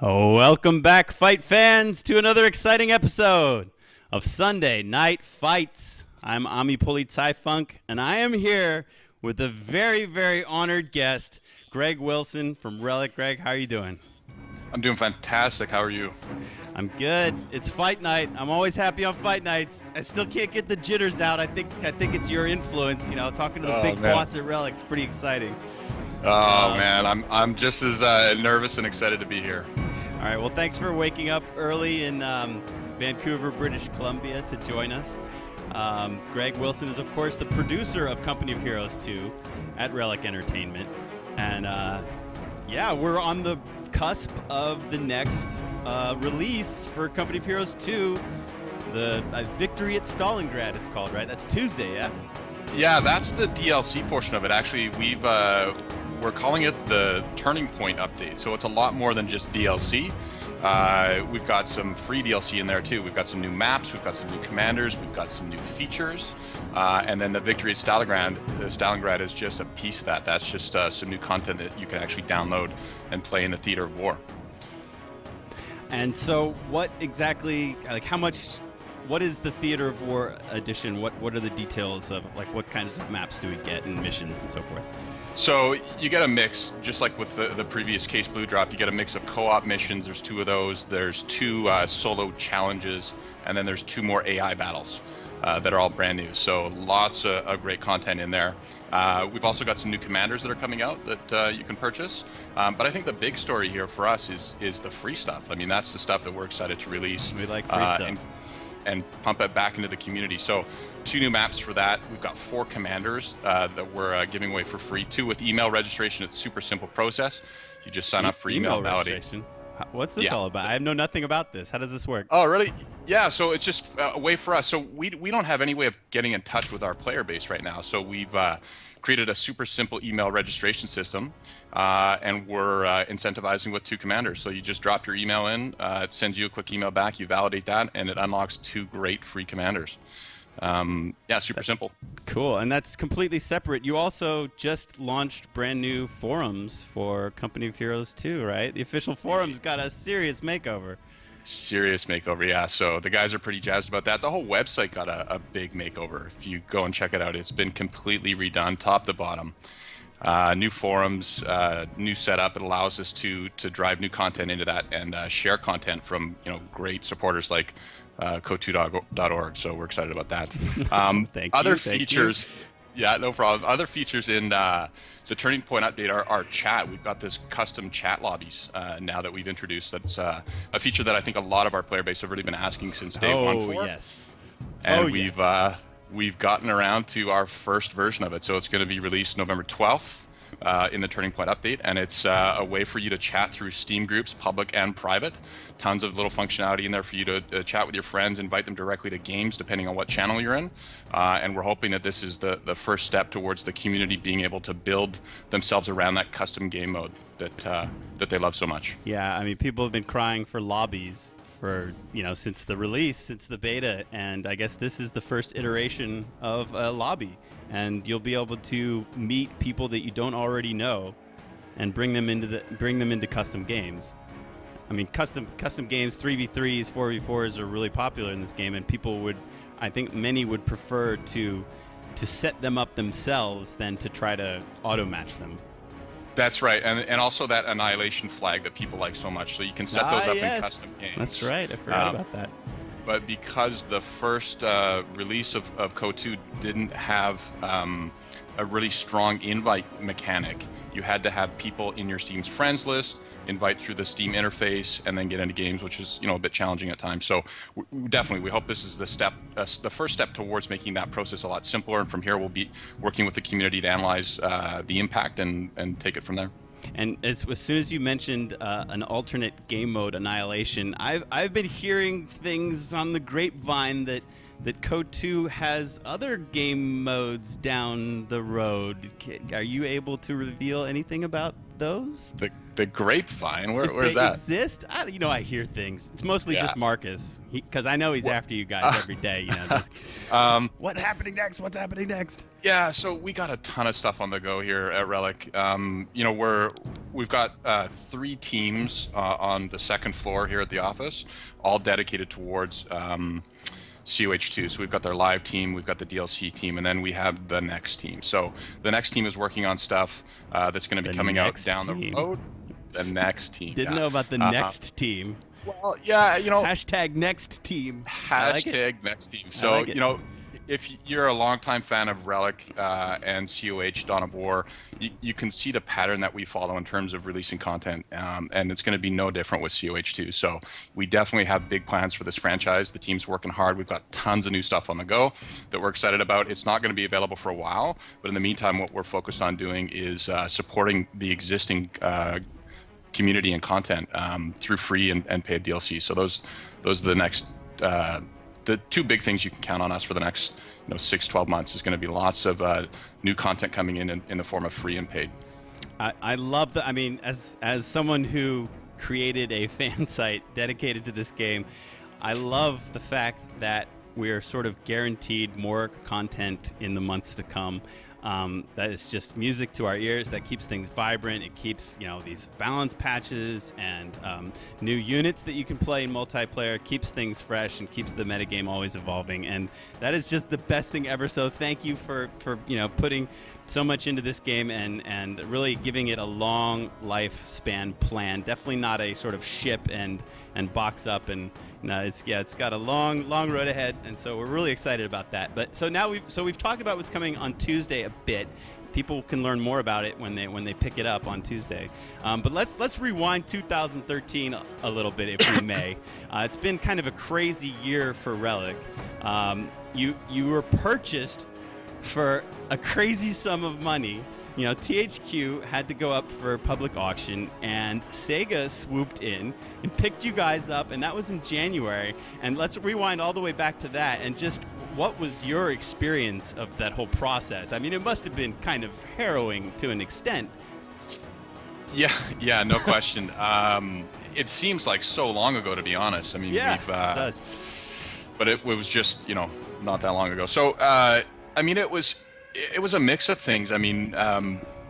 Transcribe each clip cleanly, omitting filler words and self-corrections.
Welcome back, fight fans, to another exciting episode of Sunday Night Fights. I'm AmiPolizeiFunk, and I am here with a very, very honored guest, Greg Wilson from Relic. Greg, how are you doing? I'm doing fantastic. How are you? I'm good. It's fight night. I'm always happy on fight nights. I still can't get the jitters out. I think it's your influence. You know, talking to the big boss at Relic's pretty exciting. Oh man, I'm just as nervous and excited to be here. All right, well, thanks for waking up early in Vancouver, British Columbia to join us. Greg Wilson is, of course, the producer of Company of Heroes 2 at Relic Entertainment. And, yeah, we're on the cusp of the next release for Company of Heroes 2, the Victory at Stalingrad, it's called, right? That's Tuesday, yeah? Yeah, that's the DLC portion of it. Actually, we're calling it the Turning Point update, so it's a lot more than just DLC. We've got some free DLC in there too. We've got some new maps, we've got some new commanders, we've got some new features, and then the Victory at Stalingrad is just a piece of that. That's just some new content that you can actually download and play in the theater of war. And so what exactly, like what is the Theater of War edition? What are the details of, like, what kinds of maps do we get and missions and so forth? So you get a mix, just like with the previous Case Blue drop, you get a mix of co-op missions. There's 2 of those. There's 2 solo challenges, and then there's 2 more AI battles that are all brand new. So lots of great content in there. We've also got some new commanders that are coming out that you can purchase. But I think the big story here for us is the free stuff. I mean, that's the stuff that we're excited to release. We like free stuff. And pump it back into the community. So 2 new maps for that. We've got 4 commanders that we're giving away for free. 2 with email registration. It's a super simple process. You just sign up for email validation. What's this all about? I know nothing about this. How does this work? Oh, really? Yeah, so it's just a way for us. So we don't have any way of getting in touch with our player base right now. So we've created a super simple email registration system, and we're incentivizing with 2 commanders. So you just drop your email in, it sends you a quick email back, you validate that, and it unlocks 2 great free commanders. Yeah, super simple. Cool, and that's completely separate. You also just launched brand new forums for Company of Heroes 2, right? The official forums got a serious makeover. Serious makeover, yeah. So the guys are pretty jazzed about that. The whole website got a big makeover. If you go and check it out, it's been completely redone, top to bottom. New forums, new setup. It allows us to drive new content into that and share content from great supporters like co2.org. So we're excited about that. Thank other you, features. Yeah, no problem. Other features in the Turning Point update are chat. We've got this custom chat lobbies now that we've introduced. That's a feature that I think a lot of our player base have really been asking since day one for. Yes. And we've gotten around to our first version of it. So it's going to be released November 12th. In the Turning Point update, and it's a way for you to chat through Steam groups, public and private. Tons of little functionality in there for you to chat with your friends, invite them directly to games depending on what channel you're in, and we're hoping that this is the first step towards the community being able to build themselves around that custom game mode that they love so much. Yeah, I mean, people have been crying for lobbies for since the release, since the beta, and I guess this is the first iteration of a lobby. And you'll be able to meet people that you don't already know, and bring them into custom games. I mean, custom games, 3v3s, 4v4s are really popular in this game, and people would, I think many would prefer to set them up themselves than to try to auto match them. That's right, and also that annihilation flag that people like so much. So you can set those up in custom games. That's right. I forgot about that. But because the first release of CO2 didn't have a really strong invite mechanic, you had to have people in your Steam's friends list, invite through the Steam interface, and then get into games, which is a bit challenging at times. So we hope this is the first step towards making that process a lot simpler. And from here, we'll be working with the community to analyze the impact and take it from there. And as soon as you mentioned an alternate game mode, Annihilation, I've been hearing things on the grapevine that CO2 has other game modes down the road. Are you able to reveal anything about those? The grapevine? Where's that? that? Exist? I hear things. It's mostly just Marcus, because I know he's after you guys every day. What's happening next? What's happening next? Yeah, so we got a ton of stuff on the go here at Relic. We've got 3 teams on the second floor here at the office, all dedicated towards COH2. So we've got their live team, we've got the DLC team, and then we have the next team. So the next team is working on stuff that's going to be coming out down the road. The next team. Didn't know about the next team. Well, yeah, Hashtag next team. Hashtag next team. So, if you're a longtime fan of Relic and COH Dawn of War, you can see the pattern that we follow in terms of releasing content, and it's going to be no different with COH2. So we definitely have big plans for this franchise. The team's working hard. We've got tons of new stuff on the go that we're excited about. It's not going to be available for a while, but in the meantime, what we're focused on doing is supporting the existing community and content through free and paid DLC. So those are the next the 2 big things you can count on us for the next 6-12 months is going to be lots of new content coming in the form of free and paid. I love that. I mean, as someone who created a fan site dedicated to this game, I love the fact that we're sort of guaranteed more content in the months to come. That is just music to our ears. That keeps things vibrant. It keeps these balance patches and new units that you can play in multiplayer. Keeps things fresh and keeps the metagame always evolving. And that is just the best thing ever. So thank you for putting so much into this game and really giving it a long lifespan plan. Definitely not a sort of ship and box up, and it's got a long road ahead, and so we're really excited about that. But so now we've talked about what's coming on Tuesday a bit. People can learn more about it when they pick it up on Tuesday. But let's rewind 2013 a little bit, if we may. It's been kind of a crazy year for Relic. You were purchased for a crazy sum of money. THQ had to go up for public auction, and Sega swooped in and picked you guys up, and that was in January. And let's rewind all the way back to that, and just what was your experience of that whole process? I mean, it must have been kind of harrowing to an extent. Yeah, no question. It seems like so long ago, to be honest. I mean, it does. But it was just, not that long ago. So, I mean, it was a mix of things. I mean,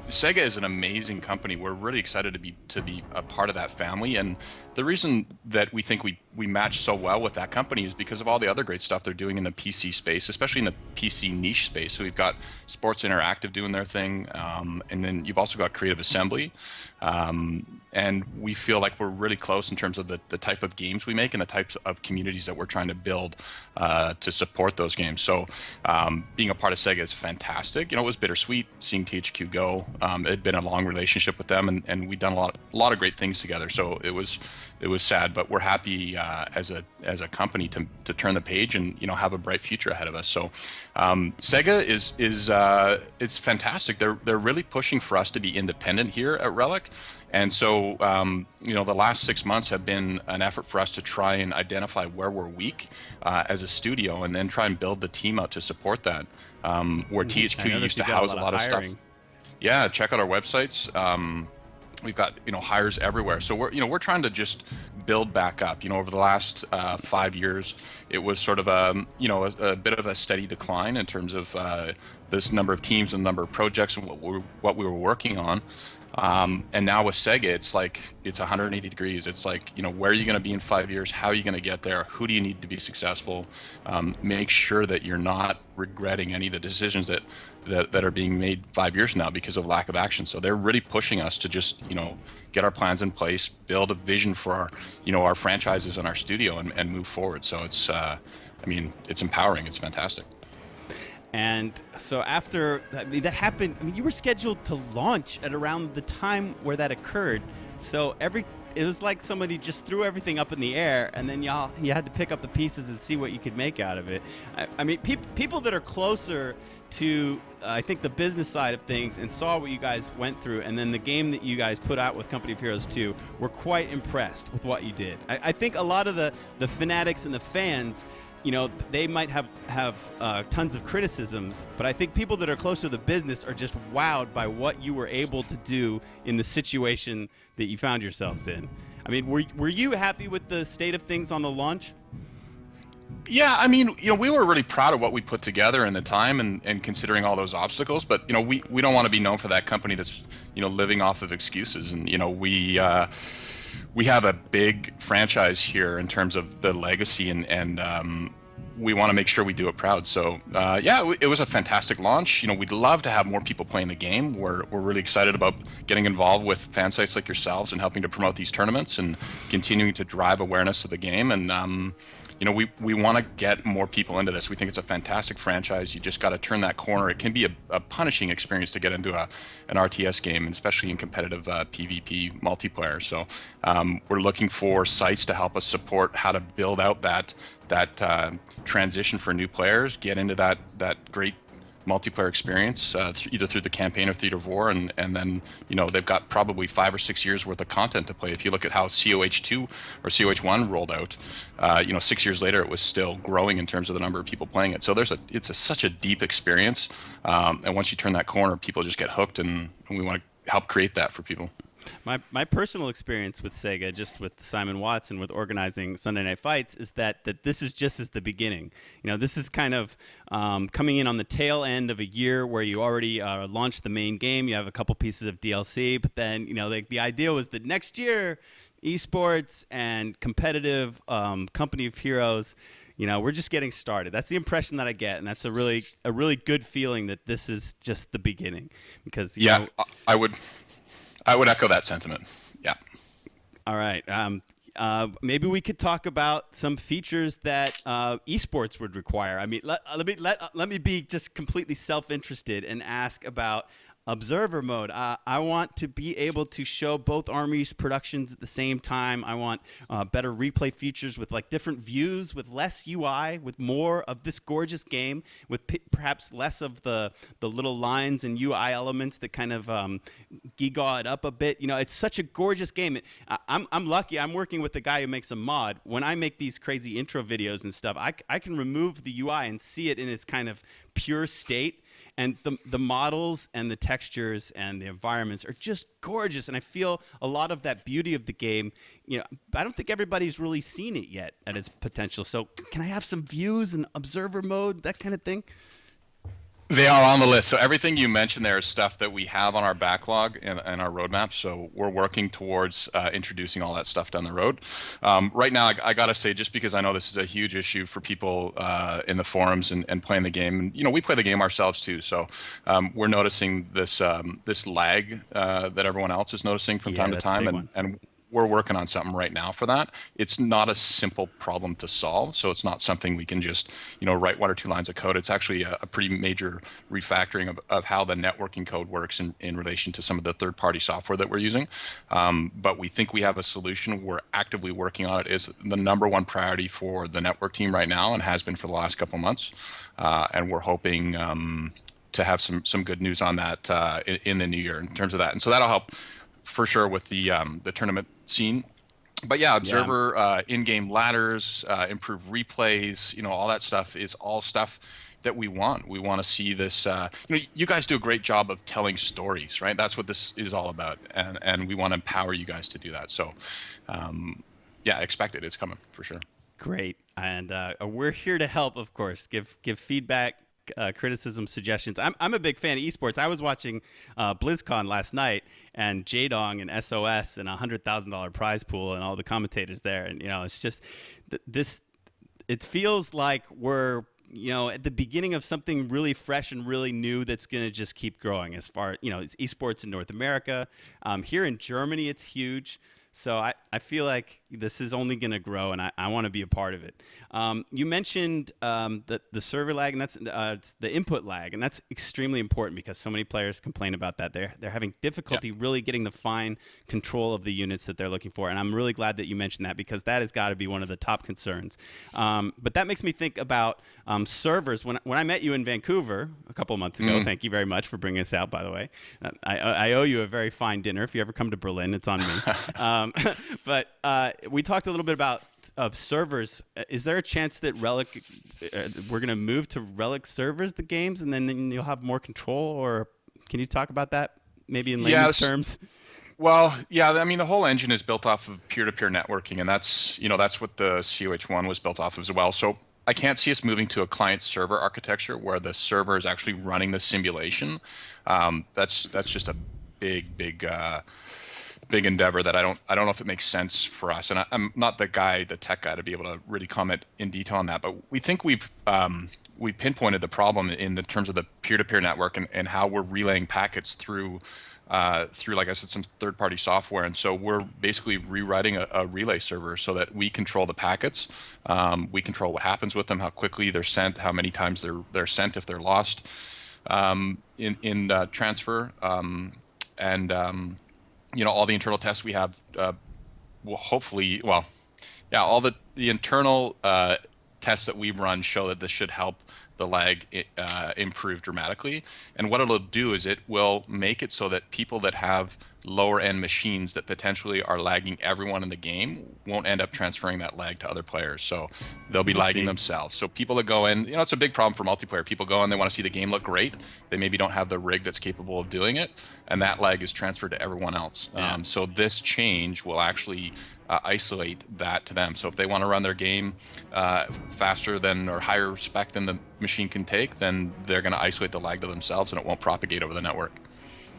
Sega is an amazing company. We're really excited to be a part of that family, and the reason that we think we match so well with that company is because of all the other great stuff they're doing in the PC space, especially in the PC niche space. So we've got Sports Interactive doing their thing, and then you've also got Creative Assembly, and we feel like we're really close in terms of the type of games we make and the types of communities that we're trying to build to support those games. So being a part of Sega is fantastic. It was bittersweet seeing THQ go. It had been a long relationship with them, and we'd done a lot of great things together. So it was sad, but we're happy as a company to turn the page and have a bright future ahead of us. So Sega is it's fantastic. They're really pushing for us to be independent here at Relic, and so the last 6 months have been an effort for us to try and identify where we're weak as a studio, and then try and build the team out to support that. Where THQ used to house a lot of stuff. Yeah, check out our websites. We've got hires everywhere, so we're trying to just build back up. Over the last 5 years, it was sort of a bit of a steady decline in terms of this number of teams and number of projects and what we were working on. And now with Sega, it's like it's 180 degrees. It's like, where are you going to be in 5 years? How are you going to get there? Who do you need to be successful? Make sure that you're not regretting any of the decisions that are being made 5 years now because of lack of action. So they're really pushing us to just, get our plans in place, build a vision for our franchises and our studio, and move forward. So it's, it's empowering. It's fantastic. And so after that happened, you were scheduled to launch at around the time where that occurred. So it was like somebody just threw everything up in the air, and then you had to pick up the pieces and see what you could make out of it. People that are closer to, I think, the business side of things and saw what you guys went through, and then the game that you guys put out with Company of Heroes 2 were quite impressed with what you did. I think a lot of the fanatics and the fans, they might have tons of criticisms, but I think people that are closer to the business are just wowed by what you were able to do in the situation that you found yourselves in. Were you happy with the state of things on the launch? Yeah, we were really proud of what we put together in the time and considering all those obstacles, but, we don't want to be known for that company that's, living off of excuses. And, we have a big franchise here in terms of the legacy, and we want to make sure we do it proud. So it was a fantastic launch. We'd love to have more people playing the game. We're really excited about getting involved with fan sites like yourselves and helping to promote these tournaments and continuing to drive awareness of the game. And we want to get more people into this. We think it's a fantastic franchise. You just got to turn that corner. It can be a punishing experience to get into an RTS game, especially in competitive PvP multiplayer. So we're looking for sites to help us support how to build out that transition for new players, get into that great multiplayer experience, either through the campaign or Theater of War, and then they've got probably 5 or 6 years worth of content to play. If you look at how COH2 or COH1 rolled out, 6 years later it was still growing in terms of the number of people playing it. So it's such a deep experience, and once you turn that corner, people just get hooked, and we want to help create that for people. My personal experience with Sega, just with Simon Watts and with organizing Sunday Night Fights, is that this is just as the beginning. This is kind of coming in on the tail end of a year where you already launched the main game. You have a couple pieces of DLC, but then the idea was that next year, esports and competitive Company of Heroes, we're just getting started. That's the impression that I get, and that's a really good feeling that this is just the beginning. Because I would echo that sentiment. Yeah. All right. Maybe we could talk about some features that esports would require. Let me be just completely self-interested and ask about observer mode. I want to be able to show both armies' productions at the same time. I want better replay features with different views, with less UI, with more of this gorgeous game, with perhaps less of the little lines and UI elements that kind of gigaw it up a bit. It's such a gorgeous game. I'm lucky. I'm working with the guy who makes a mod. When I make these crazy intro videos and stuff, I can remove the UI and see it in its kind of pure state. And the models and the textures and the environments are just gorgeous. And I feel a lot of that beauty of the game, I don't think everybody's really seen it yet at its potential. So can I have some views and observer mode, that kind of thing? They are on the list. So everything you mentioned there is stuff that we have on our backlog and our roadmap. So we're working towards introducing all that stuff down the road. Right now, I got to say, just because I know this is a huge issue for people in the forums and playing the game, and, we play the game ourselves too. So we're noticing this lag that everyone else is noticing from time to time, and we're working on something right now for that. It's not a simple problem to solve, so it's not something we can just, write 1 or 2 lines of code. It's actually a pretty major refactoring of how the networking code works in relation to some of the third-party software that we're using. But we think we have a solution. We're actively working on it. It's the number one priority for the network team right now, and has been for the last couple of months. And we're hoping to have some good news on that in the new year in terms of that. And so that'll help for sure with the tournament scene. But yeah, observer, in-game ladders, improve replays, all that stuff is all stuff that we want. We want to see this. You guys do a great job of telling stories, right? That's what this is all about, and we want to empower you guys to do that. So, expect it. It's coming for sure. Great, and we're here to help, of course. Give feedback. criticism, suggestions. I'm a big fan of esports. I was watching BlizzCon last night, and Jadong and SOS and $100,000 prize pool and all the commentators there, and it's just this. It feels like we're at the beginning of something really fresh and really new that's going to just keep growing. As far it's esports in North America, here in Germany, it's huge. So I feel like this is only going to grow, and I want to be a part of it. You mentioned the server lag, and that's it's the input lag, and that's extremely important because so many players complain about that. They're having difficulty really getting the fine control of the units that they're looking for, and I'm really glad that you mentioned that because that has got to be one of the top concerns. But that makes me think about servers. When I met you in Vancouver a couple of months ago, thank you very much for bringing us out, by the way. I owe you a very fine dinner. If you ever come to Berlin, it's on me. But we talked a little bit about servers. Is there a chance that Relic, we're going to move to Relic servers, the games, and then you'll have more control? Or can you talk about that maybe in layman's terms? Well, yeah, I mean, the whole engine is built off of peer-to-peer networking, and that's what the COH1 was built off of as well. So I can't see us moving to a client-server architecture where the server is actually running the simulation. That's just a big endeavor that I don't know if it makes sense for us. And I'm not the tech guy to be able to really comment in detail on that. But we think we've pinpointed the problem in the terms of the peer-to-peer network and how we're relaying packets through, like I said, some third-party software. And so we're basically rewriting a relay server so that we control the packets. We control what happens with them, how quickly they're sent, how many times they're sent if they're lost in transfer, and all the internal tests we have will hopefully, all the internal tests that we run show that this should help the lag improve dramatically. And what it'll do is it will make it so that people that have lower end machines that potentially are lagging everyone in the game won't end up transferring that lag to other players. So they'll be lagging themselves. So people that go in, it's a big problem for multiplayer. People go in, they want to see the game look great. They maybe don't have the rig that's capable of doing it, and that lag is transferred to everyone else. Yeah. So this change will actually isolate that to them. So if they want to run their game faster than or higher spec than the machine can take, then they're going to isolate the lag to themselves, and it won't propagate over the network.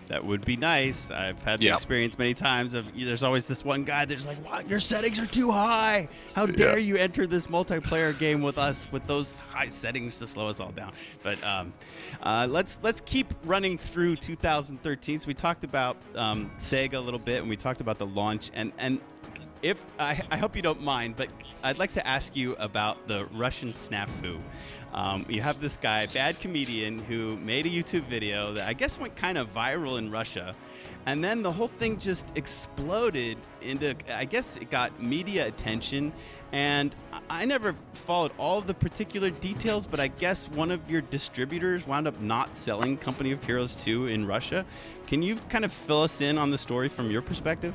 That would be nice. I've had the experience many times of there's always this one guy that's like, "What? Your settings are too high. How dare you enter this multiplayer game with us with those high settings to slow us all down?" But let's keep running through 2013. So we talked about Sega a little bit, and we talked about the launch. And if I hope you don't mind, but I'd like to ask you about the Russian snafu. You have this guy, bad comedian, who made a YouTube video that I guess went kind of viral in Russia. And then the whole thing just exploded into, I guess it got media attention. And I never followed all of the particular details, but I guess one of your distributors wound up not selling Company of Heroes 2 in Russia. Can you kind of fill us in on the story from your perspective?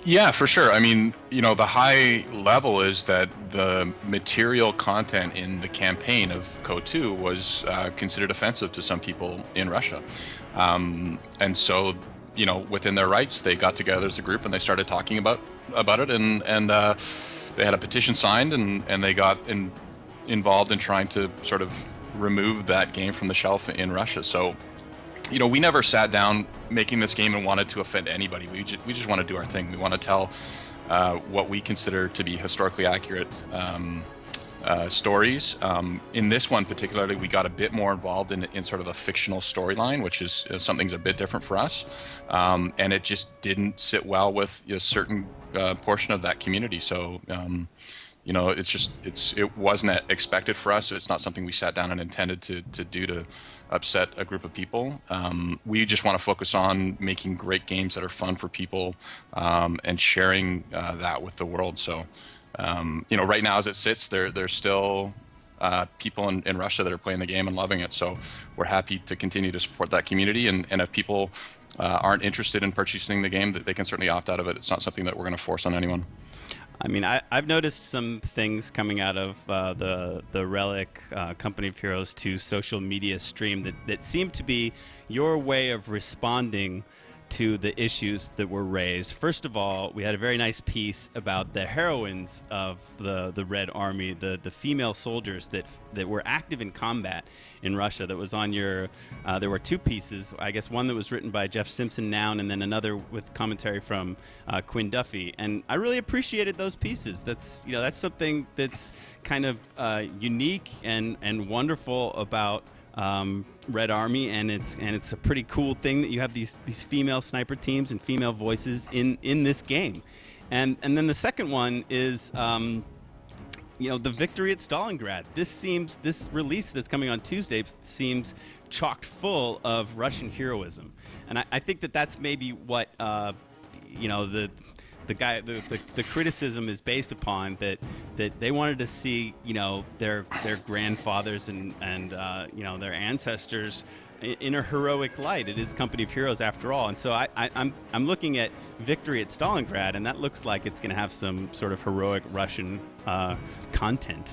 Yeah, for sure. I mean, the high level is that the material content in the campaign of CO2 was considered offensive to some people in Russia. And so, within their rights, they got together as a group and they started talking about it. And they had a petition signed and they got involved in trying to sort of remove that game from the shelf in Russia. So, we never sat down making this game and wanted to offend anybody. We just want to do our thing. We want to tell what we consider to be historically accurate stories. In this one particularly, we got a bit more involved in sort of a fictional storyline, which is something's a bit different for us. And it just didn't sit well with a certain portion of that community. So, it wasn't expected for us. It's not something we sat down and intended to do to upset a group of people. We just want to focus on making great games that are fun for people and sharing that with the world. So, right now as it sits, there's still people in Russia that are playing the game and loving it. So we're happy to continue to support that community. And if people aren't interested in purchasing the game, they can certainly opt out of it. It's not something that we're going to force on anyone. I mean, I've noticed some things coming out of the Relic Company of Heroes 2 social media stream that seem to be your way of responding to the issues that were raised. First of all, we had a very nice piece about the heroines of the Red Army, the female soldiers that were active in combat in Russia. That was on your. There were two pieces. I guess one that was written by Jeff Simpson Noun, and then another with commentary from Quinn Duffy. And I really appreciated those pieces. That's something that's kind of unique and wonderful about Red Army, and it's a pretty cool thing that you have these female sniper teams and female voices in this game. And then the second one is the victory at Stalingrad. This release that's coming on Tuesday seems chocked full of Russian heroism, and I think that's maybe what the criticism is based upon, that they wanted to see their grandfathers and their ancestors in a heroic light. It is Company of Heroes after all, and so I'm looking at Victory at Stalingrad, and that looks like it's going to have some sort of heroic Russian content.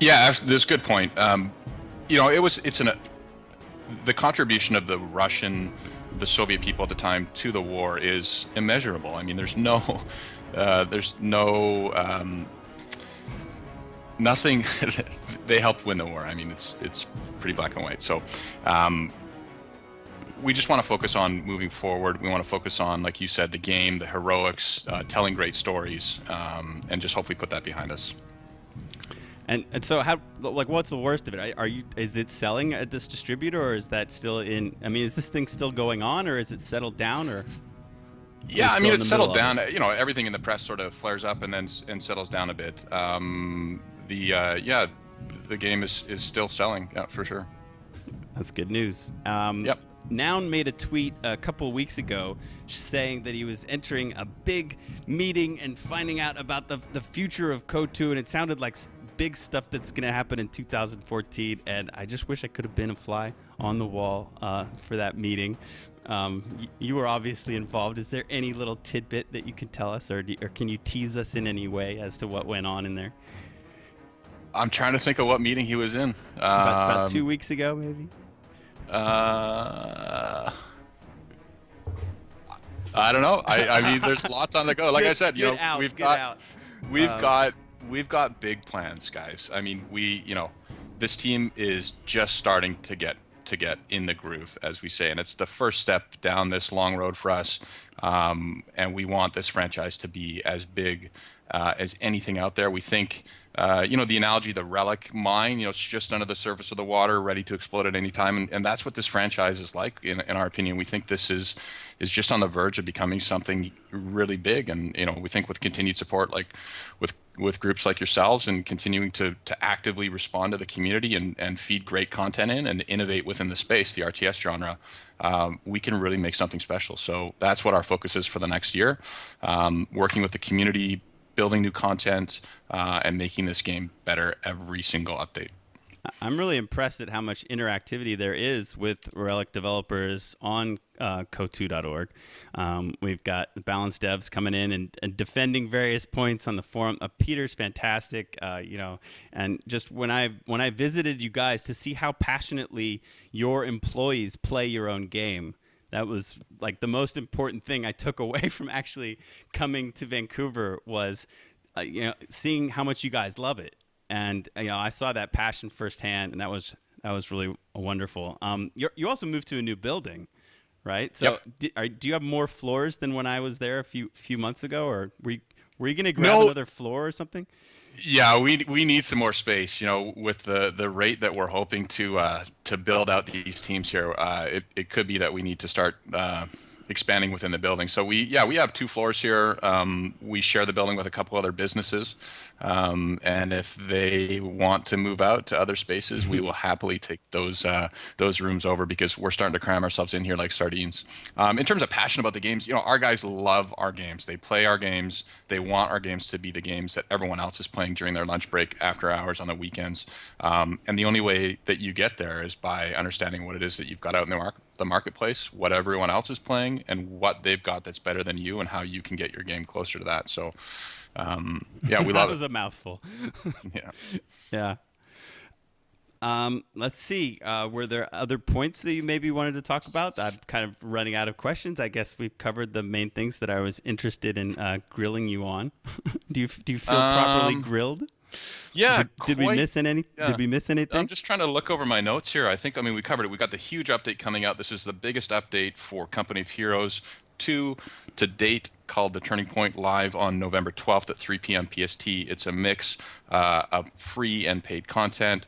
Yeah, actually, that's a good point. The contribution of the Soviet people at the time to the war is immeasurable. I mean, there's nothing. They helped win the war. I mean, it's pretty black and white. So we just want to focus on moving forward. We want to focus on, like you said, the game, the heroics, telling great stories, and just hopefully put that behind us. And so what's the worst of it? Is it selling at this distributor, or is that still in? I mean, is this thing still going on, or is it settled down, or? Yeah, I mean, it's settled down. Everything in the press sort of flares up and settles down a bit. The game is still selling, yeah, for sure. That's good news. Yep. Noun made a tweet a couple of weeks ago saying that he was entering a big meeting and finding out about the future of Code 2, and it sounded like big stuff that's going to happen in 2014, and I just wish I could have been a fly on the wall for that meeting. You were obviously involved. Is there any little tidbit that you can tell us, or can you tease us in any way as to what went on in there? I'm trying to think of what meeting he was in. About 2 weeks ago, maybe? I don't know. I mean, there's lots on the go. Like I said, we've got big plans, guys. I mean, this team is just starting to get in the groove, as we say, and it's the first step down this long road for us. And we want this franchise to be as big as anything out there. We think, the analogy, the Relic mine, it's just under the surface of the water, ready to explode at any time. And that's what this franchise is like, in our opinion. We think this is just on the verge of becoming something really big. And, we think with continued support, like with groups like yourselves, and continuing to actively respond to the community and feed great content in and innovate within the space, the RTS genre, we can really make something special. So that's what our focus is for the next year, working with the community, building new content, and making this game better every single update. I'm really impressed at how much interactivity there is with Relic developers on co2.org. We've got the Balanced Devs coming in and defending various points on the forum. Peter's fantastic, and just when I visited you guys to see how passionately your employees play your own game, that was like the most important thing I took away from actually coming to Vancouver was, seeing how much you guys love it. And I saw that passion firsthand, and that was really wonderful. You also moved to a new building, right? So yep. Do you have more floors than when I was there a few months ago, or were you going to grab another floor or something? Yeah, we need some more space. With the rate that we're hoping to build out these teams here, it could be that we need to start expanding within the building. So we have 2 floors here. We share the building with a couple other businesses, and if they want to move out to other spaces, we will happily take those rooms over, because we're starting to cram ourselves in here like sardines. In terms of passion about the games, our guys love our games. They play our games. They want our games to be the games that everyone else is playing during their lunch break, after hours, on the weekends. And the only way that you get there is by understanding what it is that you've got out in the marketplace, what everyone else is playing, and what they've got that's better than you, and how you can get your game closer to that. So, we love it. That was a mouthful. Yeah. Yeah. Let's see. Were there other points that you maybe wanted to talk about? I'm kind of running out of questions. I guess we've covered the main things that I was interested in grilling you on. Do you feel properly grilled? Yeah, Did we miss any? Yeah. Did we miss anything? I'm just trying to look over my notes here. I mean, we covered it. We got the huge update coming out. This is the biggest update for Company of Heroes 2 to date, called the Turning Point, live on November 12th at 3 p.m. PST. It's a mix of free and paid content.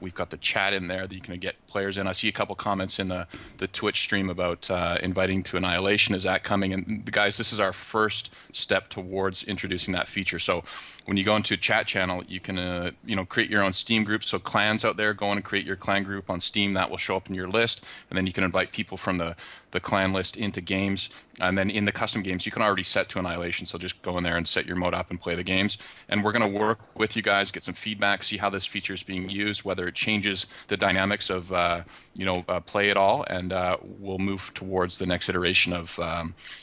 We've got the chat in there that you can get players in. I see a couple comments in the Twitch stream about inviting to Annihilation. Is that coming? And guys, this is our first step towards introducing that feature. So when you go into a chat channel, you can create your own Steam group. So clans out there, go in and create your clan group on Steam. That will show up in your list, and then you can invite people from the clan list into games. And then in the custom games, you can already set to Annihilation. So just go in there and set your mode up and play the games. And we're going to work with you guys, get some feedback, see how this feature is being used, whether it changes the dynamics of play at all, and we'll move towards the next iteration of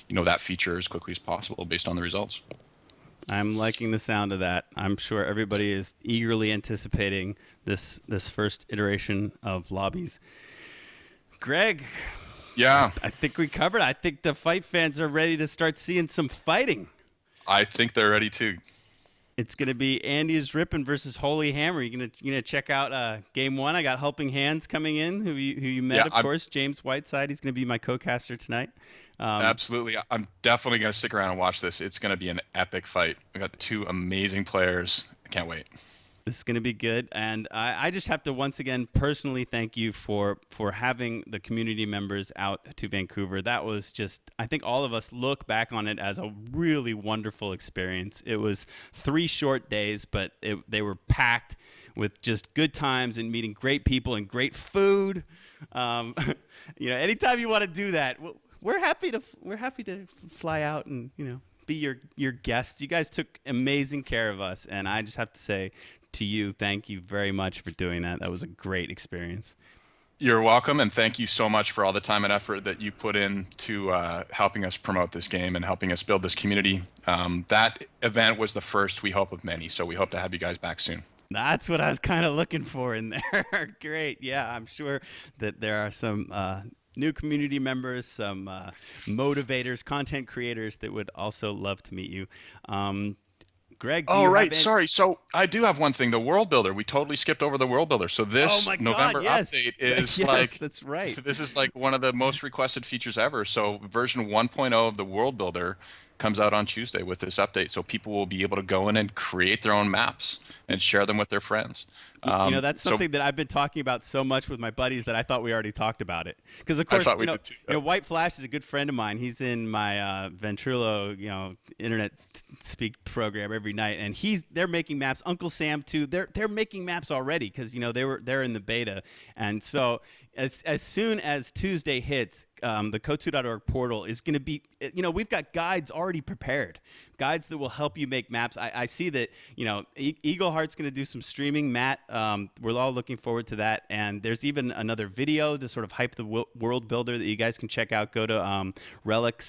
that feature as quickly as possible based on the results. I'm liking the sound of that. I'm sure everybody is eagerly anticipating this first iteration of lobbies. Greg, yeah, I think we covered. I think the fight fans are ready to start seeing some fighting. I think they're ready too. It's gonna be Andy is Rippin' versus Holy Hammer. You gonna check out game one. I got HelpingHans coming in, who you met, of course. James Whiteside. He's gonna be my co-caster tonight. Absolutely, I'm definitely gonna stick around and watch this. It's gonna be an epic fight. We got two amazing players. I can't wait. This is going to be good, and I just have to once again personally thank you for having the community members out to Vancouver. That was just, I think all of us look back on it as a really wonderful experience. It was 3 short days, but they were packed with just good times and meeting great people and great food. Anytime you want to do that, we're happy to fly out and be your guests. You guys took amazing care of us, and I just have to say to you, thank you very much for doing that. That was a great experience. You're welcome, and thank you so much for all the time and effort that you put in to helping us promote this game and helping us build this community. That event was the first, we hope, of many, so we hope to have you guys back soon. That's what I was kind of looking for in there. Great. Yeah, I'm sure that there are some new community members, some motivators, content creators that would also love to meet you. Greg, do you have sorry. So I do have one thing. The World Builder. We totally skipped over the World Builder. So this November update is yes, that's right. This is like one of the most requested features ever. So version 1.0 of the World Builder comes out on Tuesday with this update. So people will be able to go in and create their own maps and share them with their friends. That's something that I've been talking about so much with my buddies that I thought we already talked about it. Because of course, did too. White Flash is a good friend of mine. He's in my Ventrilo, internet speak program every night, and they're making maps. Uncle Sam too. They're making maps already because they're in the beta, and so. As soon as Tuesday hits, the Kotu.org portal is going to be, we've got guides already prepared, guides that will help you make maps. I see that, Eagle Heart's going to do some streaming. Matt, we're all looking forward to that. And there's even another video to sort of hype the World Builder that you guys can check out. Go to Relic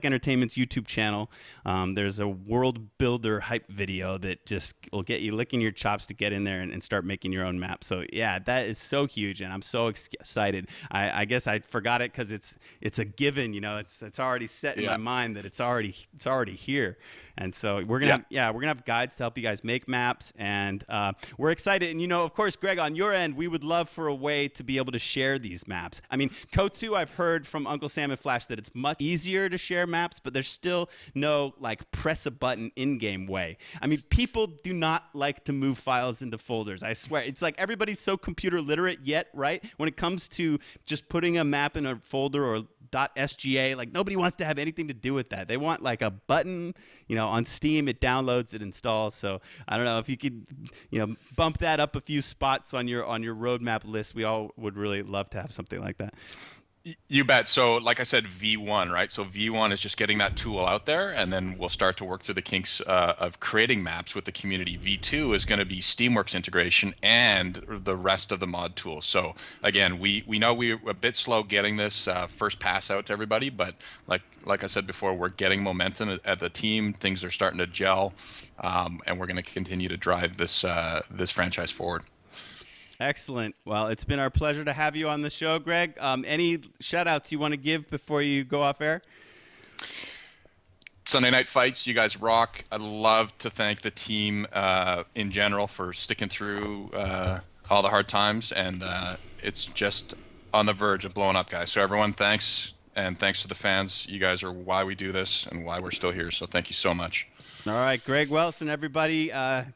Entertainment's YouTube channel. There's a World Builder hype video that just will get you licking your chops to get in there and start making your own map. So yeah, that is so huge, and I'm so excited. I guess I forgot it because it's a given. It's already set in my mind that it's already here. And so we're gonna have guides to help you guys make maps, and we're excited. And of course, Greg, on your end, we would love for a way to be able to share these maps. I mean, Kotu, I've heard from Uncle Sam and Flash that it's much easier to share maps, but there's still no press a button in-game way. I mean, people do not like to move files into folders. I swear, it's like everybody's so computer literate yet, right? When it comes to just putting a map in a folder or .sga, nobody wants to have anything to do with that. They want a button, on Steam, it downloads, it installs. So I don't know if you could, bump that up a few spots on your roadmap list. We all would really love to have something like that. You bet. So like I said, V1, right? So V1 is just getting that tool out there, and then we'll start to work through the kinks of creating maps with the community. V2 is going to be Steamworks integration and the rest of the mod tools. So again, we know we're a bit slow getting this first pass out to everybody, but like I said before, we're getting momentum at the team. Things are starting to gel, and we're going to continue to drive this franchise forward. Excellent. Well, it's been our pleasure to have you on the show, Greg. Any shout-outs you want to give before you go off air? Sunday Night Fights, you guys rock. I'd love to thank the team in general for sticking through all the hard times, and it's just on the verge of blowing up, guys. So everyone, thanks, and thanks to the fans. You guys are why we do this and why we're still here, so thank you so much. All right, Greg Wilson, everybody.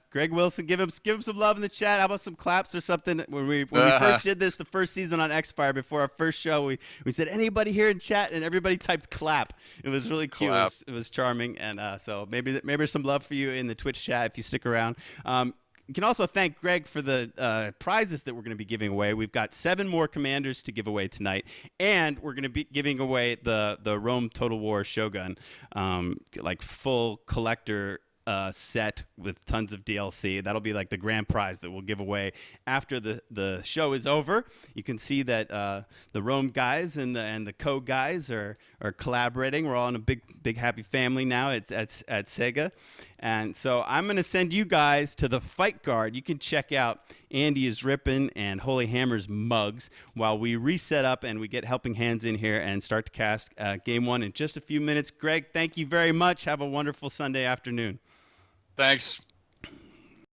Greg Wilson, give him some love in the chat. How about some claps or something? When we first did this, the first season on X-Fire, before our first show, we said, anybody here in chat? And everybody typed clap. It was really cute. It was charming. And so maybe there's some love for you in the Twitch chat if you stick around. You can also thank Greg for the prizes that we're going to be giving away. We've got 7 more commanders to give away tonight, and we're going to be giving away the Rome Total War Shogun, like full collector set with tons of DLC. That'll be like the grand prize that we'll give away after the show is over. You can see that the Rome guys and the Code guys are collaborating. We're all in a big happy family now. It's at Sega. And so I'm going to send you guys to the Fight Guard. You can check out Andy is Rippin' and Holy Hammer's mugs while we reset up and we get Helping Hands in here and start to cast Game 1 in just a few minutes. Greg, thank you very much. Have a wonderful Sunday afternoon. Thanks.